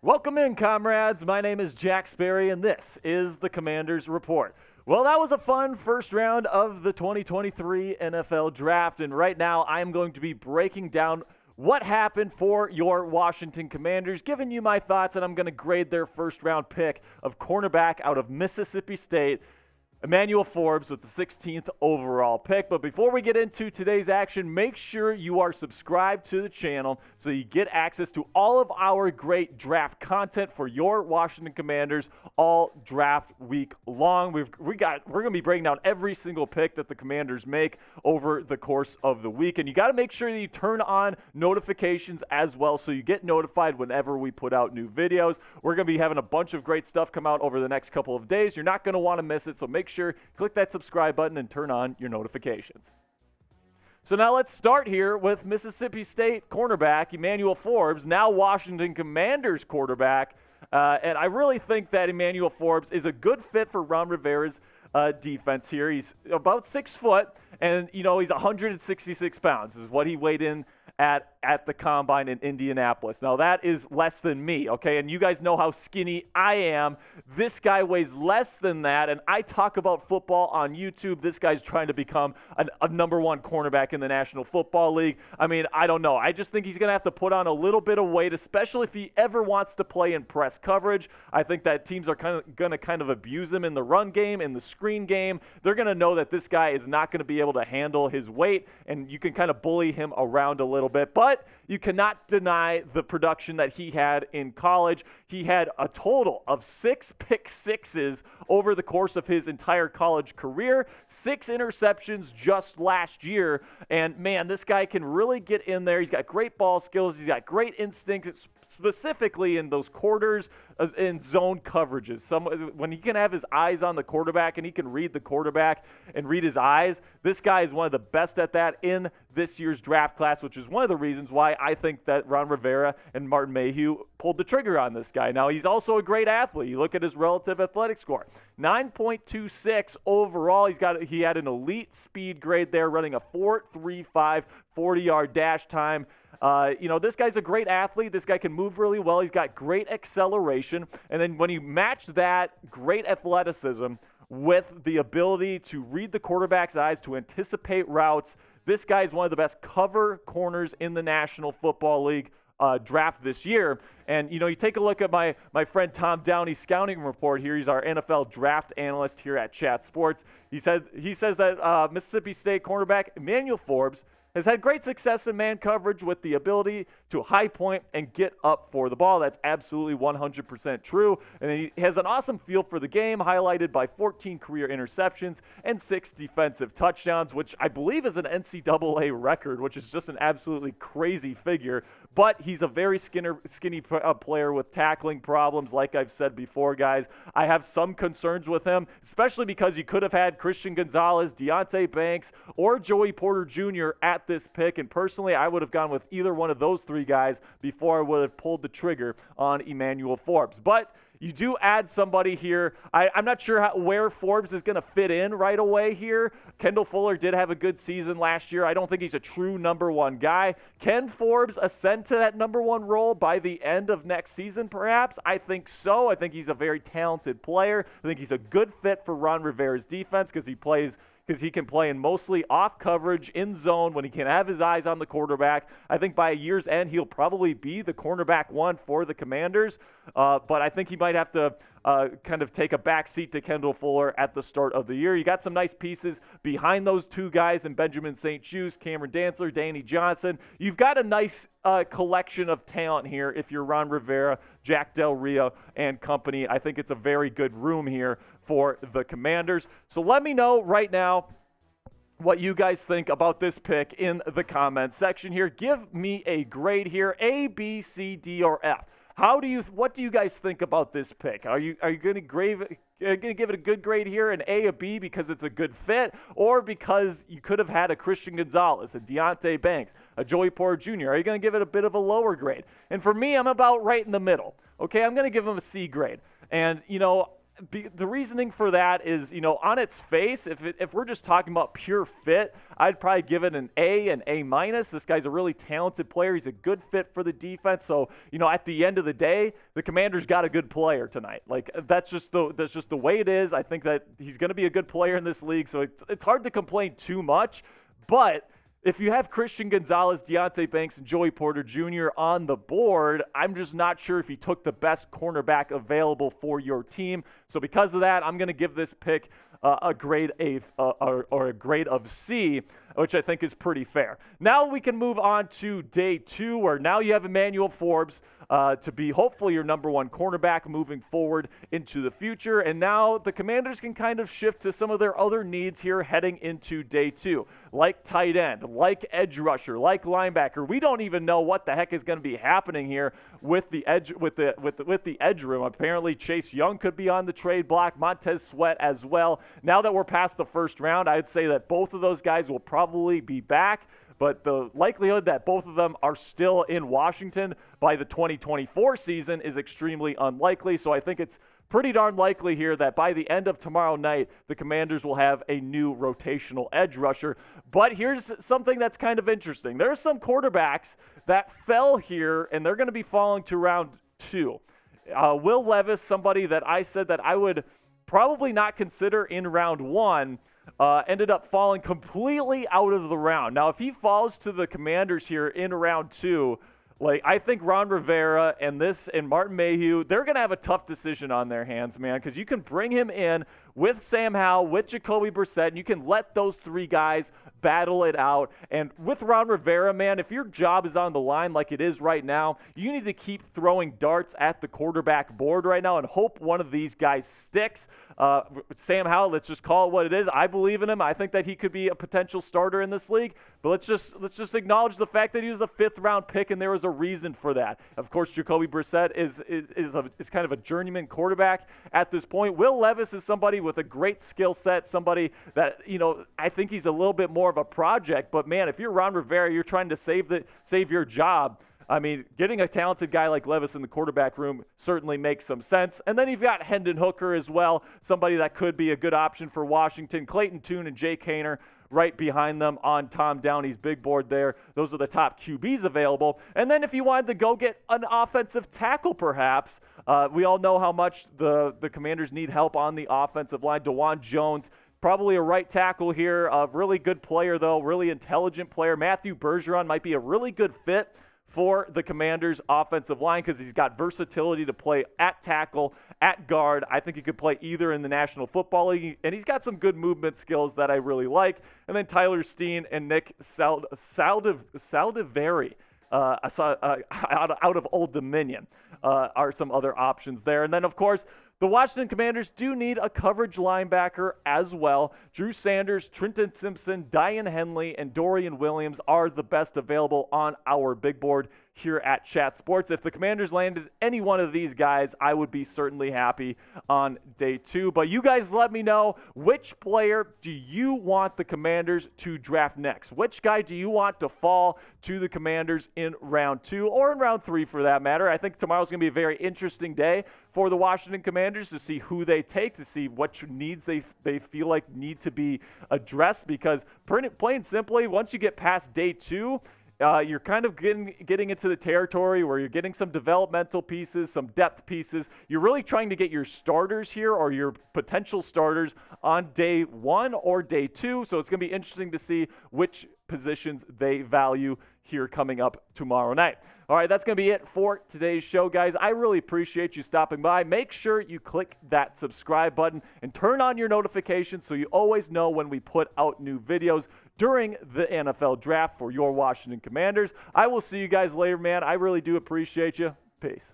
Welcome in, comrades. My name is Jack Sperry, and this is the Commanders Report. Well, that was a fun first round of the 2023 NFL Draft, and right now I'm going to be breaking down what happened for your Washington Commanders, giving you my thoughts, and I'm going to grade their first-round pick of cornerback out of Mississippi State, Emmanuel Forbes, with the 16th overall pick. But before we get into today's action, make sure you are subscribed to the channel so you get access to all of our great draft content for your Washington Commanders all draft week long. We're going to be breaking down every single pick that the Commanders make over the course of the week. And you got to make sure that you turn on notifications as well so you get notified whenever we put out new videos. We're going to be having a bunch of great stuff come out over the next couple of days. You're not going to want to miss it, so make sure click that subscribe button and turn on your notifications. So now let's start here with Mississippi State cornerback Emmanuel Forbes, now Washington Commanders quarterback. And I really think that Emmanuel Forbes is a good fit for Ron Rivera's defense here. He's about 6 foot, and he's 166 pounds is what he weighed in at the combine in Indianapolis. Now that is less than me, okay? And you guys know how skinny I am. This guy weighs less than that, and I talk about football on YouTube. This guy's trying to become a number one cornerback in the National Football League. I mean, I don't know. I just think he's going to have to put on a little bit of weight, especially if he ever wants to play in press coverage. I think that teams are going to abuse him in the run game, in the screen game. They're going to know that this guy is not going to be able to handle his weight, and you can kind of bully him around a little bit. But you cannot deny the production that he had in college. He had a total of 6 pick sixes over the course of his entire college career, 6 interceptions just last year. And man, this guy can really get in there. He's got great ball skills. He's got great instincts, specifically in those quarters in zone coverages. When he can have his eyes on the quarterback and he can read the quarterback and read his eyes, this guy is one of the best at that in this year's draft class, which is one of the reasons why I think that Ron Rivera and Martin Mayhew pulled the trigger on this guy. Now, he's also a great athlete. You look at his relative athletic score, 9.26 overall. He had an elite speed grade there, running a 4.35 40-yard dash time. This guy's a great athlete. This guy can move really well. He's got great acceleration. And then when you match that great athleticism with the ability to read the quarterback's eyes, to anticipate routes, this guy is one of the best cover corners in the National Football League draft this year. And, you take a look at my friend Tom Downey's scouting report here. He's our NFL draft analyst here at Chat Sports. He says that Mississippi State cornerback Emmanuel Forbes has had great success in man coverage with the ability to high point and get up for the ball. That's absolutely 100% true. And he has an awesome feel for the game, highlighted by 14 career interceptions and 6 defensive touchdowns, which I believe is an NCAA record, which is just an absolutely crazy figure. But he's a very skinny player with tackling problems, like I've said before, guys. I have some concerns with him, especially because you could have had Christian Gonzalez, Deontay Banks, or Joey Porter Jr. at this pick, and personally, I would have gone with either one of those 3 guys before I would have pulled the trigger on Emmanuel Forbes. But you do add somebody here. I'm not sure where Forbes is going to fit in right away here. Kendall Fuller did have a good season last year. I don't think he's a true number 1 guy. Can Forbes ascend to that number 1 role by the end of next season, perhaps? I think so. I think he's a very talented player. I think he's a good fit for Ron Rivera's defense because he can play in mostly off coverage, in zone, when he can have his eyes on the quarterback. I think by a year's end, he'll probably be the cornerback 1 for the Commanders. But I think he might have to kind of take a back seat to Kendall Fuller at the start of the year. You got some nice pieces behind those 2 guys in Benjamin St-Juste, Cameron Dantzler, Danny Johnson. You've got a nice collection of talent here if you're Ron Rivera, Jack Del Rio, and company. I think it's a very good room here for the Commanders. So let me know right now what you guys think about this pick in the comments section here. Give me a grade here, A, B, C, D, or F. What do you guys think about this pick? Are you going to give it a good grade here, an A, a B, because it's a good fit, or because you could have had a Christian Gonzalez, a Deontay Banks, a Joey Porter Jr.? Are you going to give it a bit of a lower grade? And for me, I'm about right in the middle. Okay, I'm going to give him a C grade. And, the reasoning for that is, on its face, if we're just talking about pure fit, I'd probably give it an A minus. This guy's a really talented player. He's a good fit for the defense. So, at the end of the day, the Commanders got a good player tonight. Like, that's just the way it is. I think that he's going to be a good player in this league. So it's hard to complain too much. But if you have Christian Gonzalez, Deonte Banks, and Joey Porter Jr. on the board, I'm just not sure if he took the best cornerback available for your team. So because of that, I'm going to give this pick a grade A or a grade of C, which I think is pretty fair. Now we can move on to day 2, where now you have Emmanuel Forbes to be hopefully your number 1 cornerback moving forward into the future. And now the Commanders can kind of shift to some of their other needs here heading into day 2, like tight end, like edge rusher, like linebacker. We don't even know what the heck is going to be happening here with the edge with the edge room. Apparently Chase Young could be on the trade block, Montez Sweat as well. Now that we're past the first round, I'd say that both of those guys will probably be back, but the likelihood that both of them are still in Washington by the 2024 season is extremely unlikely. So I think it's pretty darn likely here that by the end of tomorrow night, the Commanders will have a new rotational edge rusher. But here's something that's kind of interesting. There are some quarterbacks that fell here, and they're going to be falling to round 2. Will Levis, somebody that I said that I would probably not consider in round 1, ended up falling completely out of the round. Now, if he falls to the Commanders here in round 2, I think Ron Rivera and Martin Mayhew, they're going to have a tough decision on their hands, man, because you can bring him in with Sam Howell, with Jacoby Brissett, and you can let those 3 guys battle it out. And with Ron Rivera, man, if your job is on the line like it is right now, you need to keep throwing darts at the quarterback board right now and hope one of these guys sticks. Sam Howell, let's just call it what it is. I believe in him. I think that he could be a potential starter in this league. But let's just acknowledge the fact that he was a 5th-round pick, and there was a reason for that. Of course, Jacoby Brissett is kind of a journeyman quarterback at this point. Will Levis is somebody with a great skill set, somebody that, I think he's a little bit more of a project. But, man, if you're Ron Rivera, you're trying to save your job. I mean, getting a talented guy like Levis in the quarterback room certainly makes some sense. And then you've got Hendon Hooker as well, somebody that could be a good option for Washington. Clayton Tune and Jake Haener right behind them on Tom Downey's big board there. Those are the top QBs available. And then if you wanted to go get an offensive tackle perhaps, we all know how much the Commanders need help on the offensive line. DeJuan Jones, probably a right tackle here. A really good player, though, really intelligent player. Matthew Bergeron might be a really good fit for the Commanders' offensive line because he's got versatility to play at tackle, at guard. I think he could play either in the National Football League, and he's got some good movement skills that I really like. And then Tyler Steen and Nick Saldiveri out of Old Dominion are some other options there. And then, of course, the Washington Commanders do need a coverage linebacker as well. Drew Sanders, Trenton Simpson, Diane Henley, and Dorian Williams are the best available on our big board here at Chat Sports. If the Commanders landed any one of these guys, I would be certainly happy on day 2. But you guys let me know, which player do you want the Commanders to draft next? Which guy do you want to fall to the Commanders in round 2 or in round 3 for that matter? I think tomorrow's going to be a very interesting day for the Washington Commanders to see who they take, to see what needs they feel like need to be addressed, because plain simply, once you get past day 2, you're kind of getting into the territory where you're getting some developmental pieces, some depth pieces. You're really trying to get your starters here or your potential starters on day 1 or day 2. So it's going to be interesting to see which positions they value here coming up tomorrow night. All right, that's going to be it for today's show, guys. I really appreciate you stopping by. Make sure you click that subscribe button and turn on your notifications so you always know when we put out new videos during the NFL draft for your Washington Commanders. I will see you guys later, man. I really do appreciate you. Peace.